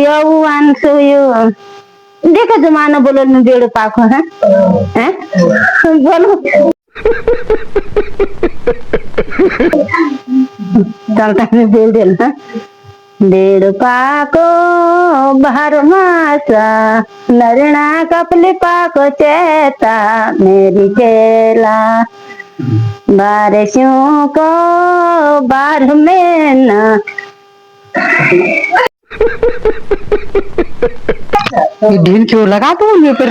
यौवन सोयो देखो जमाना बोलो न बेड़ पाको है हैं बोलो चलता है बेड़ दिल है बेड़ पाको बाहर मासा नरना कपले पाको चेता मेरी चेला बारिशों को बार में ना ये ढील क्यों लगा तू मुझे पर